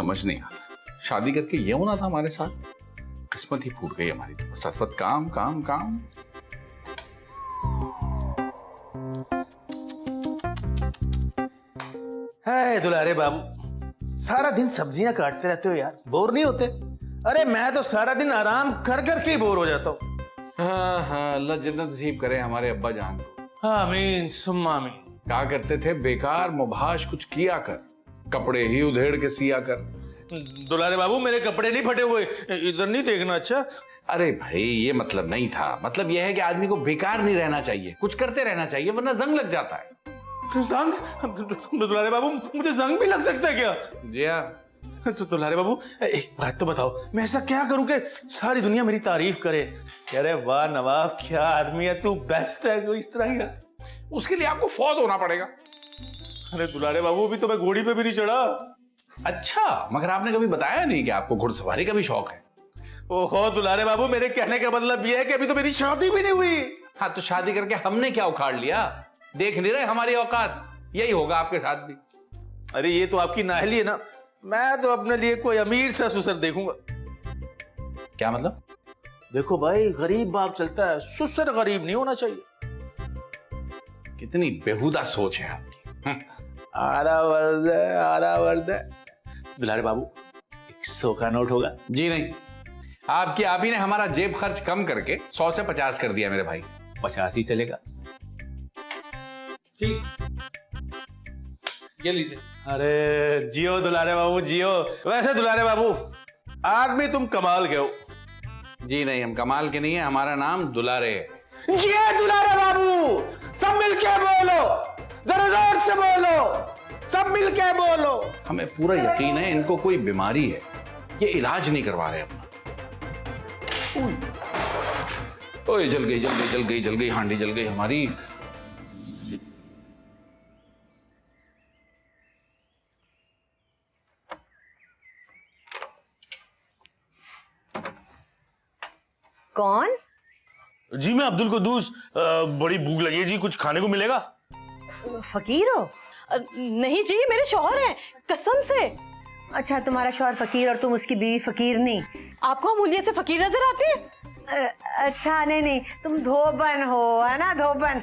समझ नहीं आता, शादी करके ये होना था हमारे साथ, किस्मत ही फूट गई हमारी तो। सतत काम काम काम। है दुलारे बाबू, सारा दिन सब्जियां काटते रहते हो यार, बोर नहीं होते? अरे मैं तो सारा दिन आराम कर करके ही बोर हो जाता हूँ। हाँ हाँ, अल्लाह जन्नत नसीब करे हमारे अब्बा जान को। आमीन सुम्मा आमीन। कहा करते थे बेकार मुभाश कुछ किया कर, कपड़े ही उधेड़ के सिया कर। दुलारे बाबू मेरे कपड़े नहीं फटे हुए, इधर नहीं देखना। अच्छा अरे भाई ये मतलब नहीं था, मतलब यह है कि आदमी को बेकार नहीं रहना चाहिए, कुछ करते रहना चाहिए वरना जंग लग जाता है। जंग? दुलारे बाबू मुझे जंग भी लग सकता है क्या? जी हाँ। तो दुलारे बाबू एक बात तो बताओ, मैं ऐसा क्या करूं कि सारी दुनिया मेरी तारीफ करे? अरे वाह नवाब, क्या आदमी है तू, बेस्ट है कोई इस तरह ही। उसके लिए आपको फौत होना पड़ेगा। अरे दुलारे बाबू अभी तो मैं घोड़ी पे भी नहीं चढ़ा। अच्छा, मगर आपने कभी बताया नहीं कि आपको घुड़सवारी का भी शौक है? ओहो दुलारे बाबू, मेरे कहने का मतलब यह है कि अभी तो मेरी शादी भी नहीं हुई। हाँ तो शादी करके हमने क्या उखाड़ लिया? देख नहीं रहे हमारी औकात? यही होगा आपके साथ भी। अरे ये तो आपकी नाहली है ना, मैं तो अपने लिए कोई अमीर सा ससुर देखूंगा। क्या मतलब? देखो भाई, गरीब बाप चलता है, ससुर गरीब नहीं होना चाहिए। कितनी बेहुदा सोच है आपकी। आधा वर्द है, आधा वर्द है। दुलारे बाबू 100 का नोट होगा? जी नहीं, आपकी आप ही ने हमारा जेब खर्च कम करके 100 से 50 कर दिया मेरे भाई। 50 ही चलेगा? ठीक, ये लीजिए। अरे जियो दुलारे बाबू जियो। वैसे दुलारे बाबू आदमी तुम कमाल के हो। जी नहीं, हम कमाल के नहीं है, हमारा नाम दुलारे है। जियो दुलारे बाबू, सब मिलके बोलो, जरा जोर से बोलो, सब मिलके बोलो। हमें पूरा यकीन है इनको कोई बीमारी है, ये इलाज नहीं करवा रहे अपना। ओए जल गई जल गई जल गई जल गई, हांडी जल गई हमारी। कौन? जी मैं अब्दुल कुद्दूस, बड़ी भूख लगी है जी, कुछ खाने को मिलेगा? फकीर हो? नहीं जी, मेरे शौहर हैं, कसम से। अच्छा, तुम्हारा शौहर फकीर और तुम उसकी बीवी फकीर नहीं? आपको अमूल्य से फकीर नजर आती है? अच्छा नहीं नहीं, तुम धोबन हो, है ना, धोबन।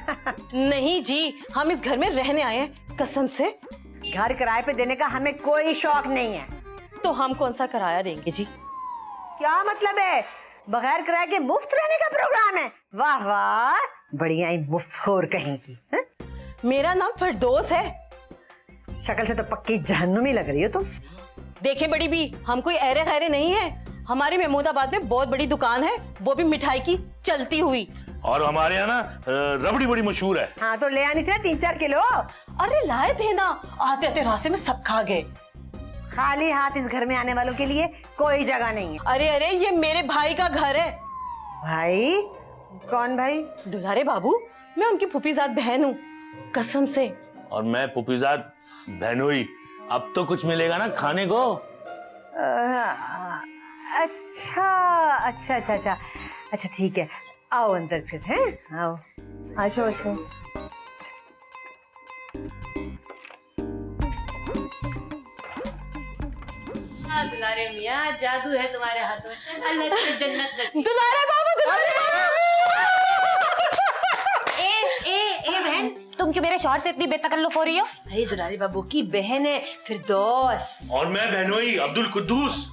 नहीं जी, हम इस घर में रहने आए हैं, कसम से। घर किराए पे देने का हमें कोई शौक नहीं है। तो हम कौन सा किराया देंगे जी? क्या मतलब है? बगैर किराए के मुफ्त रहने का प्रोग्राम है? वाह वाह, बढ़िया ही मुफ्तखोर कहेंगी। मेरा नाम फरदौस है। शक्ल से तो पक्की जहन्नुमी लग रही हो तुम। देखें बड़ी बी, हम कोई ऐरे गैरे नहीं है। हमारी महमूदाबाद में बहुत बड़ी दुकान है, वो भी मिठाई की चलती हुई। और हमारे यहाँ ना रबड़ी बड़ी मशहूर है। हाँ तो ले आनी थी ना 3-4 किलो। अरे लाए थे ना, आते आते रास्ते में सब खा गए। खाली हाथ इस घर में आने वालों के लिए कोई जगह नहीं है। अरे अरे, ये मेरे भाई का घर है। भाई? कौन भाई? दुलारे बाबू, मैं उनकी फूफीजाद बहन हूँ, कसम से। और मैं पुपीजाद बहनोई। अब तो कुछ मिलेगा ना खाने को? अच्छा अच्छा अच्छा अच्छा अच्छा, ठीक है, आओ अंदर फिर। हैं, आओ, अच्छा अच्छा। दुलारे मियाँ, जादू है तुम्हारे हाथों में, अल्लाह की जन्नत नसीब। दुलारे बाबू, दुलारे ए बहन, तुम क्यों मेरे शौहर से इतनी बेतकल्लुफ हो रही हो? अरे दुलारे बाबू की बहन है फिरदौस। और मैं बहनोई अब्दुल कुद्दूस।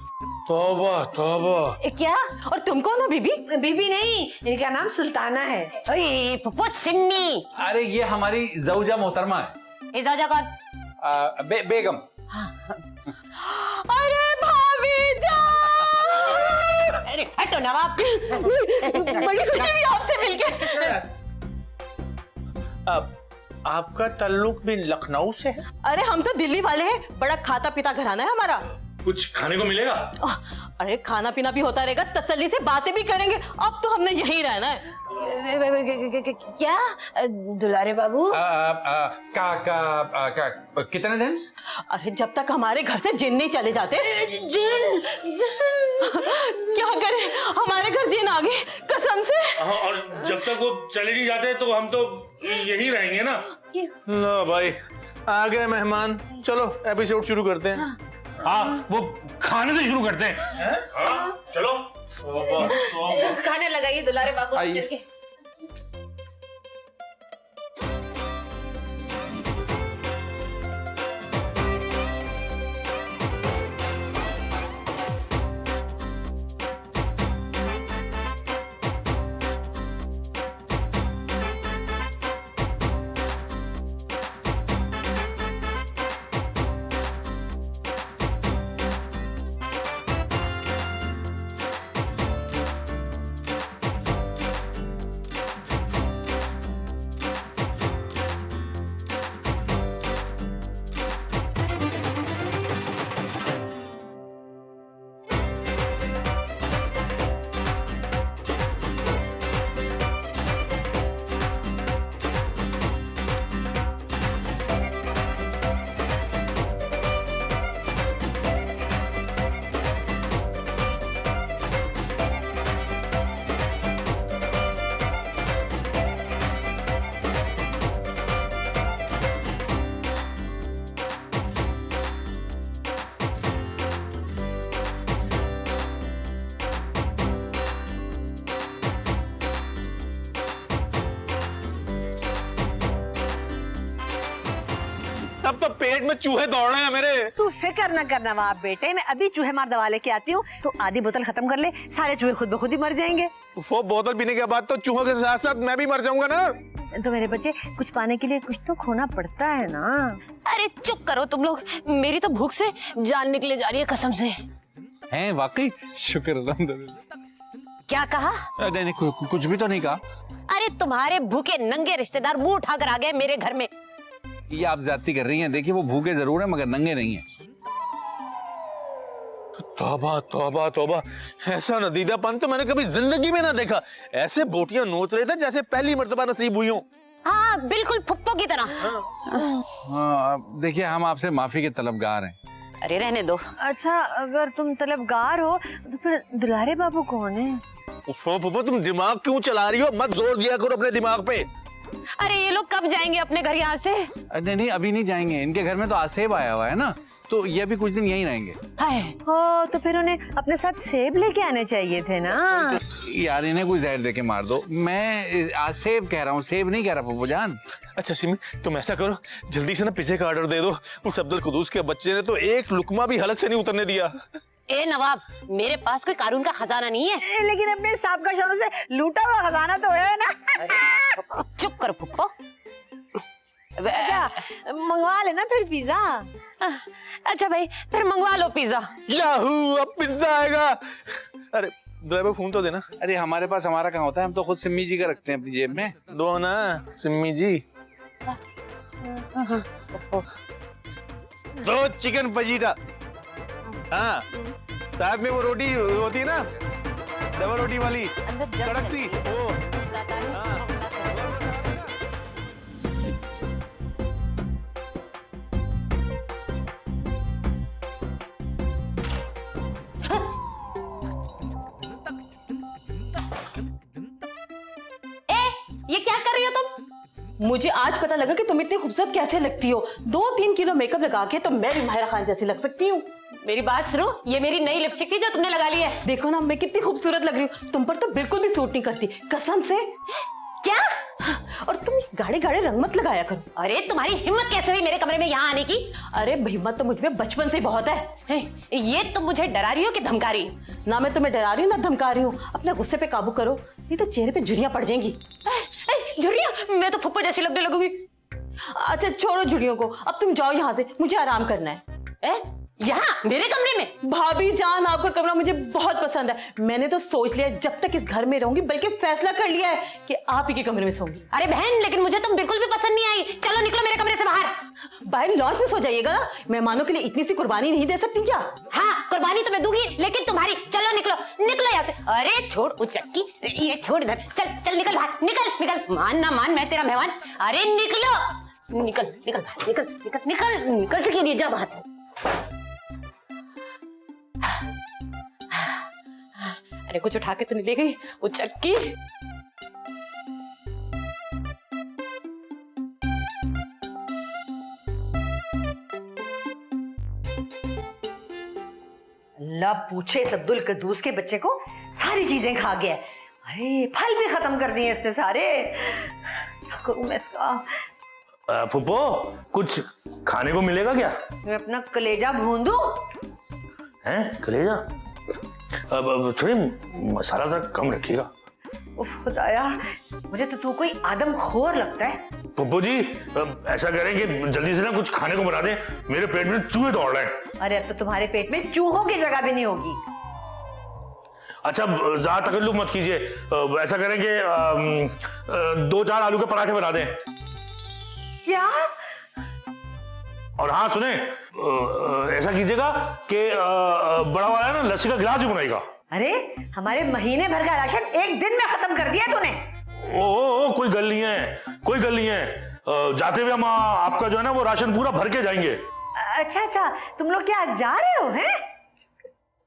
तौबा तौबा। क्या? और तुम कौन हो बीबी? बीबी नहीं, इनका नाम सुल्ताना है। ओए फुफ्फू सिन्नी। अरे ये हमारी जौजा मोहतरमा है। ए जाओ कौन? बेगम। अरे भाभी जान! अरे हटो नवाब। बड़ी खुशी हुई आपसे मिलके। अब आपका ताल्लुक भी लखनऊ से है? अरे हम तो दिल्ली वाले हैं, बड़ा खाता पीता घराना है हमारा। कुछ खाने को मिलेगा? अरे खाना पीना भी होता रहेगा, तसल्ली से बातें भी करेंगे। अब तो हमने यहीं रहना है। क्या दुलारे बाबू? कितने दिन? अरे जब तक हमारे घर से जिन नहीं चले जाते। जिन? क्या करें, हमारे घर जिन आ गए, कसम से। और जब तक वो चले नहीं जाते तो हम तो यहीं रहेंगे ना। लो भाई, आ गए मेहमान, चलो एपिसोड शुरू करते हैं। हाँ वो खाने से शुरू करते हैं। हाँ, चलो। खाने लगाइए दुलारे बाबू आइए। चल के। अब तो पेट में चूहे दौड़ रहे हैं मेरे। तू फिक्र न करना नवाब बेटे, मैं अभी चूहे मार दवा लेके आती हूँ। तो आधी बोतल खत्म कर ले, सारे चूहे खुद ब खुद ही मर जाएंगे। वो बोतल पीने के बाद तो चूहों के साथ साथ मैं भी मर जाऊंगा ना। तो मेरे बच्चे, कुछ पाने के लिए कुछ तो खोना पड़ता है ना। अरे चुप करो तुम लोग, मेरी तो भूख से जान निकले जा रही है कसम से। हैं वाकई? शुक्र अल्हम्दुलिल्लाह। क्या कहा? नहीं नहीं, कुछ भी तो नहीं कहा। अरे तुम्हारे भूखे नंगे रिश्तेदार मुंह उठाकर आ गए मेरे घर में। ये आप ज्यादती कर रही हैं। देखिए वो भूखे जरूर हैं मगर नंगे नहीं हैं। तौबा तौबा तौबा, ऐसा नदीदापन तो मैंने कभी जिंदगी में ना देखा। ऐसे बोटियां नोच रहे थे जैसे पहली मर्तबा नसीब हुई हो। हाँ बिल्कुल फुप्पो की तरह। हाँ देखिए, हम आपसे माफी के तलबगार हैं। अरे रहने दो। अच्छा, अगर तुम तलबगार हो तो फिर दुलारे बाबू कौन है? फुप्पो तुम दिमाग क्यों चला रही हो? मत जोर दिया करो अपने दिमाग पे। अरे ये लोग कब जाएंगे अपने घर यहाँ से? नहीं नहीं, अभी नहीं जाएंगे। इनके घर में तो आसेब आया हुआ है ना, तो ये भी कुछ दिन यहीं रहेंगे। हाय। हो तो फिर उन्हें अपने साथ सेब लेके आने चाहिए थे ना। यार इन्हें कोई जहर देके मार दो। मैं आसेब कह रहा हूँ, सेब नहीं कह रहा पप्पू जान। अच्छा सिमी, तुम ऐसा करो, जल्दी से ना पिज़्ज़ा का ऑर्डर दे दो। उस अब्दुल कुदूस के बच्चे ने तो एक लुकमा भी हलक से नहीं उतरने दिया। ए नवाब, मेरे पास कोई कानून का खजाना नहीं है। लेकिन अपने साहब का शरों से लूटा हुआ खजाना तो है ना। चुप करो फुप्पो। अच्छा, मंगवा लेना फिर पिज्जा। अच्छा भाई, फिर मंगवा लो पिज्जा। याहू, अब पिज्जा आएगा। अरे ड्राइवर फोन तो देना। अरे हमारे पास हमारा कहाँ होता है, हम तो खुद सिम्मी जी का रखते हैं अपनी जेब में। दो ना सिम्मी जी। दो चिकन फजीटा। हाँ, साथ में वो रोटी होती है ना, डबल रोटी वाली कड़क सी वो। हाँ। ये क्या कर रही हो तुम? मुझे आज पता लगा कि तुम इतनी खूबसूरत कैसे लगती हो। 2-3 किलो मेकअप लगा के तो मैं भी माहिरा खान जैसी लग सकती हूँ। मेरी बात सुनो, ये मेरी नई लिपस्टिक थी जो तुमने लगा ली है। देखो ना मैं कितनी खूबसूरत लग रही हूँ। तुम पर तो बिल्कुल भी सूट नहीं करती कसम से। क्या? और तुम गाढ़े गाढ़े रंग मत लगाया करो। अरे तुम्हारी हिम्मत कैसे हुई मेरे कमरे में यहाँ आने की? अरे हिम्मत तो मुझ में बचपन से बहुत है। ये तुम मुझे डरा रही हो कि धमका रही हो? ना मैं तुम्हें डरा रही हूँ ना धमका रही हूँ। अपने गुस्से पे काबू करो, नहीं तो चेहरे पे झुर्रियां पड़ जाएंगी। झुर्रियां? मैं तो फुप्पो जैसी लगने लगूंगी। अच्छा छोड़ो झुर्रियों को, अब तुम जाओ यहाँ से, मुझे आराम करना है। यहाँ मेरे कमरे में? भाभी जान, आपका कमरा मुझे बहुत पसंद है। मैंने तो सोच लिया जब तक इस घर में रहूंगी, बल्कि फैसला कर लिया है कि आप ही के कमरे में सोऊंगी। अरे बहन, लेकिन मुझे तुम बिल्कुल भी पसंद नहीं आई। चलो निकलो मेरे कमरे से बाहर। बाहर लॉन्च में सो जाइएगा ना। मेहमानों के लिए इतनी सी कुर्बानी नहीं दे सकती क्या? हाँ कुर्बानी तो मैं दूंगी, लेकिन तुम्हारी। चलो निकलो निकलो यहाँ से। अरे छोड़ उचक्की, ये छोड़ इधर। चल चल निकल बाहर, निकल निकल। मान ना मान, मैं तेरा मेहमान। अरे निकलो, निकल निकल बाहर, निकल निकल निकल निकल के लिए जा बाहर। अरे कुछ उठा के तो नहीं ले गई वो चक्की? अल्लाह पूछे इस अब्दुल कद्दूस के बच्चे को सारी चीजें खा गया है। अरे फल भी खत्म कर दिए इसने सारे। क्या करूं मैं इसका? फुप्पो कुछ खाने को मिलेगा क्या? मैं अपना कलेजा भूंदू? हैं कलेजा? अब थोड़ी मसाला थोड़ा कम रखिएगा। उफ खुदाया, मुझे तो तू कोई आदमखोर लगता है। फुप्पो जी ऐसा करें कि जल्दी से ना कुछ खाने को बना दें, मेरे पेट में चूहे दौड़ रहे हैं। अरे अब तो तुम्हारे पेट में चूहों की जगह भी नहीं होगी। अच्छा ज्यादा तकल्लुफ मत कीजिए, ऐसा करें कि 2-4 आलू के पराठे बना दें। क्या? और हाँ सुने, ऐसा कीजिएगा कि बड़ा वाला ना लस्सी का गिलास भी बनाएगा। अरे हमारे महीने भर का राशन एक दिन में खत्म कर दिया तूने। ओ कोई गल नहीं है, कोई गल नहीं है। जाते हुए हम आपका जो है ना वो राशन पूरा भर के जाएंगे। अच्छा, तुम लोग क्या जा रहे हो? हैं?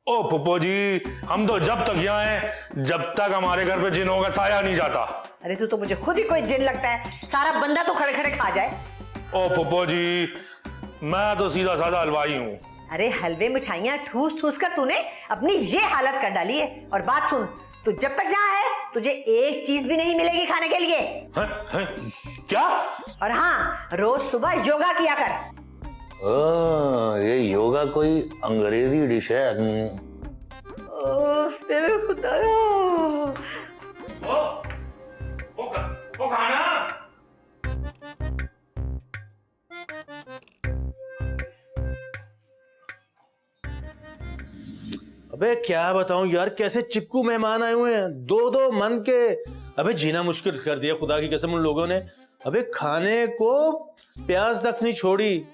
ओ पुप्पो जी, हम तो जब तक यहाँ हैं जब तक हमारे घर पे जिनों का साया नहीं जाता। अरे तू तो मुझे खुद ही कोई जिन लगता है, सारा बंदा तो खड़े खड़े खा जाए। ओ पुप्पो जी, मैं तो सीधा साधा हलवाई हूँ। अरे हलवे मिठाइयाँ ठूस ठूस कर तूने अपनी ये हालत कर डाली है। और बात सुन, तू जब तक यहाँ है तुझे एक चीज भी नहीं मिलेगी खाने के लिए। है? क्या? और हाँ, रोज सुबह योगा किया कर। ये योगा कोई अंग्रेजी डिश है। मेरे खुदाया। वो खाना। अबे क्या बताऊं यार, कैसे चिपकू मेहमान आए हुए हैं, 2-2 मन के। अबे जीना मुश्किल कर दिया खुदा की कसम उन लोगों ने। अबे खाने को प्याज तक नहीं छोड़ी।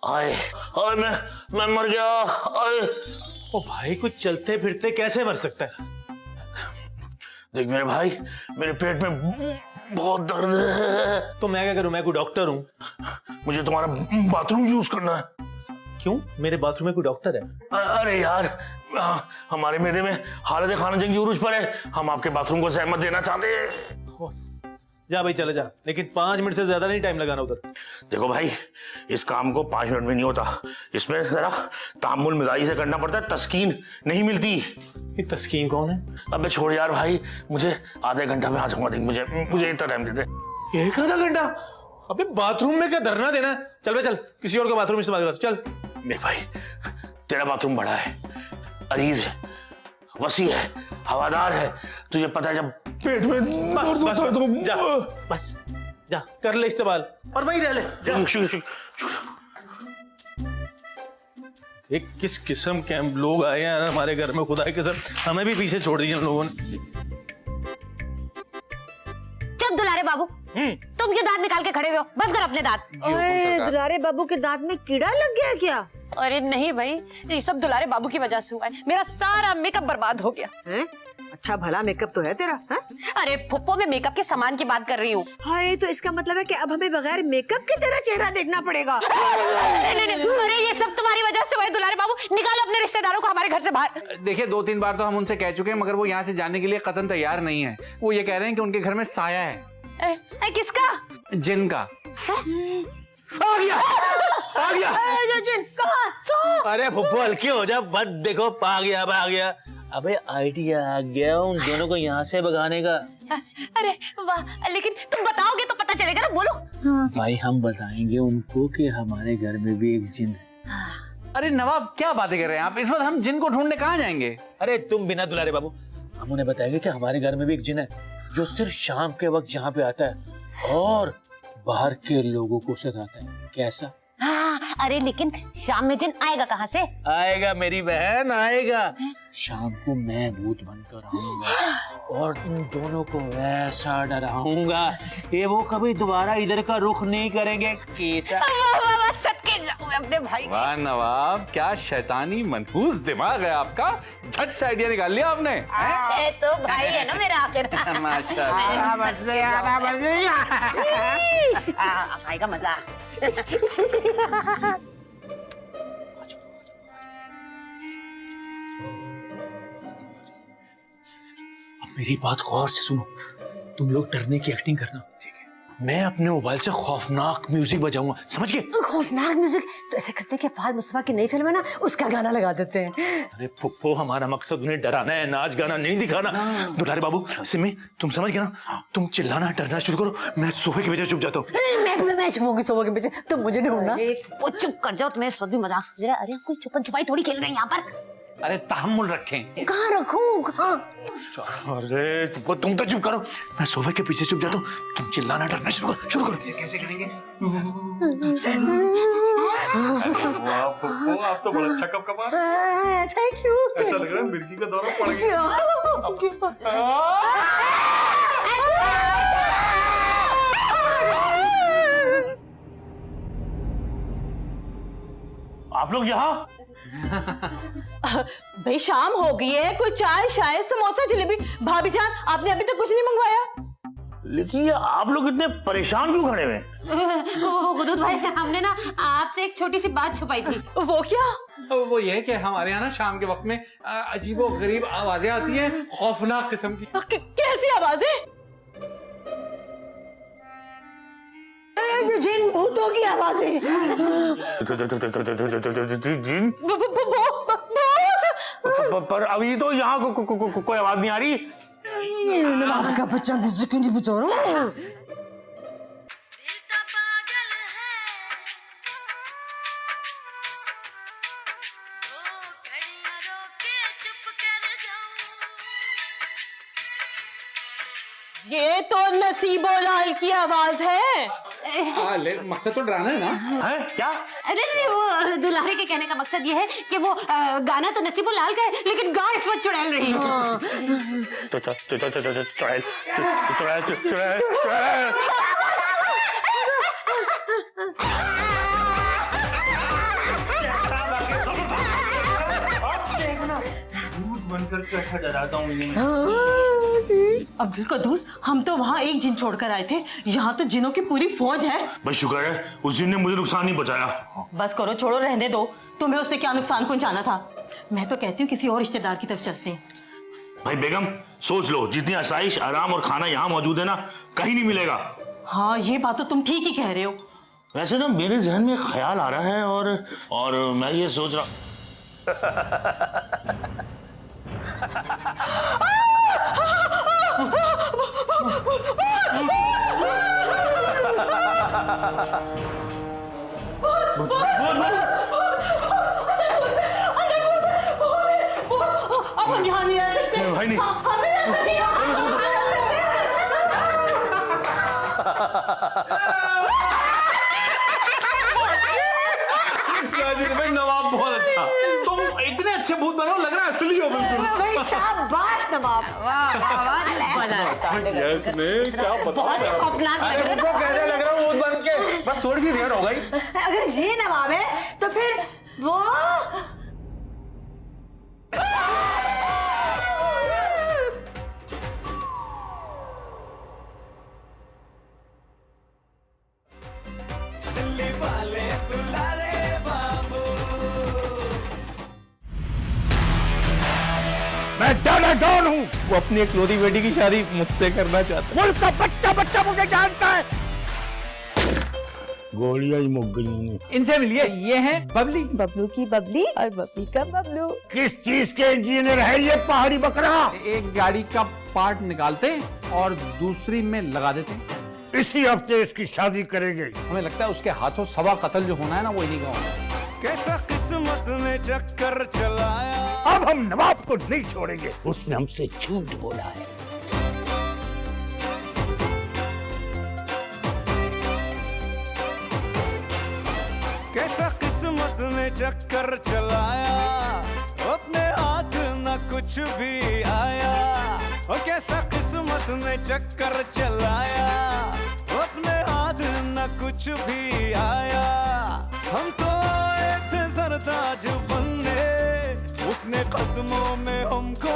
आए मैं मर गया। आए ओ भाई, कुछ चलते फिरते कैसे मर सकता है? देख मेरे भाई, मेरे पेट में बहुत दर्द है। तो मैं क्या करूं? मैं कोई डॉक्टर हूं? मुझे तुम्हारा बाथरूम यूज करना है। क्यों? मेरे बाथरूम में कोई डॉक्टर है? अरे यार, हमारे मेदे में हालत खाना जंगी उरूज पर है, हम आपके बाथरूम को सहमत देना चाहते हैं। जा भाई चले जा, लेकिन 5 मिनट से ज्यादा नहीं टाइम लगाना उधर। देखो भाई, इस काम को 5 मिनट में नहीं होता, इसमें जरा तामुल मिजाजी से करना पड़ता है, तस्कीन नहीं मिलती। ये तस्कीन कौन है? अबे छोड़ यार भाई, मुझे आधे घंटा में आ जाऊंगा। देख मुझे इतना टाइम दे दे। 1 आधा घंटा? अबे बाथरूम में क्या धरना देना? चल भाई चल, किसी और का बाथरूम इस्तेमाल कर, चल। मेरे भाई, तेरा बाथरूम बड़ा है, अरीज है, वसी है, हवादार है, तुझे पता है। जब पेट में बस जा कर ले इस्तेमाल और वहीं रह ले। एक किस किस्म के लोग आए हैं हमारे घर में, खुदा की कसम हमें भी पीछे छोड़ दिया लोगों ने। चुप दुलारे बाबू, तुम क्यों दांत निकाल के खड़े हुए हो? बंद करो अपने दांत। अरे दुलारे बाबू के दांत में कीड़ा लग गया क्या? अरे नहीं भाई, ये सब दुलारे बाबू की वजह से हुआ है। मेरा सारा मेकअप बर्बाद हो गया है? अच्छा भला मेकअप तो है तेरा। है? अरे फुप्पो, मैं मेकअप के सामान की बात कर रही हूँ। हाय, तो इसका मतलब है कि अब हमें बगैर मेकअप के तेरा चेहरा देखना पड़ेगा। नहीं, अरे ये सब तुम्हारी वजह से हुआ है दुलारे बाबू। निकालो अपने रिश्तेदारों को हमारे घर से बाहर। देखिए 2-3 बार तो हम उनसे कह चुके हैं, मगर वो यहाँ से जाने के लिए कतई तैयार नहीं है। वो ये कह रहे हैं कि उनके घर में साया है। किसका? जिन का। आ गया। जिन कहाँ? अरे फुप्पो हल्के हो जा, बस देखो आ गया। अबे आइडिया आ गया उन दोनों को यहाँ से भगाने का। अरे वाह, लेकिन तुम बताओगे तो पता चलेगा ना, बोलो। भाई हम बताएंगे उनको कि हमारे घर में भी एक जिन है। अरे नवाब, क्या बातें कर रहे हैं आप? इस वक्त हम जिन को ढूंढने कहाँ जाएंगे? अरे तुम बिना दुलारे बाबू, हम उन्हें बताएंगे कि हमारे घर में भी एक जिन है जो सिर्फ शाम के वक्त यहाँ पे आता है और बाहर के लोगों को सताता है। कैसा? हाँ, अरे लेकिन शाम में जिन आएगा कहाँ से? आएगा मेरी बहन, आएगा। शाम को मैं भूत बनकर आऊंगा और तुम दोनों को ऐसा डराऊंगा कि वो कभी दोबारा इधर का रुख नहीं करेंगे। कैसा? वाह, सदके जाऊं मैं अपने भाई। वाह नवाब, क्या शैतानी मनहूस दिमाग है आपका। झट से आइडिया निकाल लिया आपने। तो भाई है ना मेरा आखिर। माशाल्लाह। भाई का मजा। मेरी बात गौर से सुनो, तुम लोग डरने की एक्टिंग करना, ठीक है? मैं अपने मोबाइल से खौफनाक म्यूजिक बजाऊंगा, समझ गए? खौफनाक म्यूजिक? तो ऐसा करते हैं कि फहद मुस्तफा की नई फिल्म है ना, उसका गाना लगा देते हैं। अरे फुप्पो, हमारा मकसद उन्हें डराना है, नाच गाना नहीं दिखाना। दुलारे बाबू, सिमी तुम समझ गए ना? तुम चिल्लाना डरना शुरू करो, मैं सोफे के पीछे छुप जाता हूँ। मैं छुपूंगी सोफे के पीछे, तुम मुझे ढूंढना। वो चुप कर जाओ, तुम्हें इस वक्त भी मजाक समझ रहा है? अरे कोई छुपन छुपाई थोड़ी खेल रहे हैं यहाँ पर। अरे तहम्मुल रखें। कहाँ रखूं? कहाँ? अरे तुम तो चुप करो, मैं सोफे के पीछे छुप जाता हूँ, तुम चिल्लाना डरना शुरू करो। कैसे करेंगे? वाह, आप तो बड़ा अच्छा कपकपा। Thank you. ऐसा लग रहा है मिर्गी का दौरा पड़ गया। आप लोग यहाँ? भाई शाम हो गई है, कोई चाय शाय समोसा जलेबी। भाभी जान, आपने अभी तक कुछ नहीं मंगवाया? लेकिन ये आप लोग इतने परेशान क्यों खड़े हुए? हुदूद भाई, हमने ना आपसे एक छोटी सी बात छुपाई थी। वो क्या? वो ये है कि हमारे यहाँ ना शाम के वक्त में अजीबो गरीब आवाजें आती हैं, खौफनाक किस्म की। कैसी आवाजें? जिन भूतों की आवाजें। जिन? पर अभी तो यहाँ कोई आवाज नहीं आ रही। नवाब का बच्चा मुझसे क्यों नहीं बचा रहा? ये तो नसीबो लाल की आवाज है। ले, मकसद तो डराना है ना? है क्या? अरे वो दुल्हारे के कहने का मकसद ये है कि वो गाना तो नसीबुल लाल का है, लेकिन गा इस वक्त चुड़ैल रही है। चुड़ैल। बनकर कैसा डराता हूँ। अब्दुल कद्दूस, हम तो वहाँ एक जिन छोड़कर आए थे, यहाँ तो जिनों की पूरी फौज है। बस शुक्र है उस जिन ने मुझे नुकसान नहीं पहुंचाया। बस करो, छोड़ो, रहने दो। तुम्हें उससे क्या नुकसान पहुंचाना था? मैं तो कहती हूँ किसी और रिश्तेदार की तरफ चलते हैं। भाई बेगम सोच लो, जितनी आसाइश आराम और खाना यहाँ मौजूद है ना, कहीं नहीं मिलेगा। हाँ, ये बात तो तुम ठीक ही कह रहे हो। वैसे ना मेरे जहन में एक ख्याल आ रहा है और मैं ये सोच रहा अब हम यहाँ नहीं रह सकते। भाई नहीं। हम नहीं रह सकते यहाँ। भाई नवाब बहुत अच्छा, तुम इतने अच्छे भूत बनो, लग रहा है असली हो बिल्कुल। भाई शाबाश नवाब। बहुत ही खौफनाक लग रहा है। कहने लग रहा हूँ भूत बन के, बस थोड़ी सी देर हो गई। अगर ये नवाब है तो फिर वो मैं डाना डॉन हूँ। वो अपनी इकलौती बेटी की शादी मुझसे करना चाहता है। उसका बच्चा मुझे जानता है। गोलियां ही मुक गई उन्हें। इनसे मिलिए, ये हैं बबली। बबलू की बबली और बबली का बबलू। किस चीज के इंजीनियर है ये पहाड़ी बकरा? एक गाड़ी का पार्ट निकालते हैं और दूसरी में लगा देते हैं। इसी हफ्ते इसकी शादी करेंगे। हमें लगता है उसके हाथों सवा कत्ल जो होना है ना, वो इन्हीं का होना है। कैसा किस्मत ने चक्कर चलाया। अब हम नवाब को नहीं छोड़ेंगे, उसने हमसे झूठ बोला है। कैसा किस्मत ने चक्कर चलाया, अपने हाथ न कुछ भी आया। और कैसा किस्मत ने चक्कर चलाया, अपने हाथ न कुछ भी आया। हम तो आए थे सरताज बनने, उसने कदमों में हमको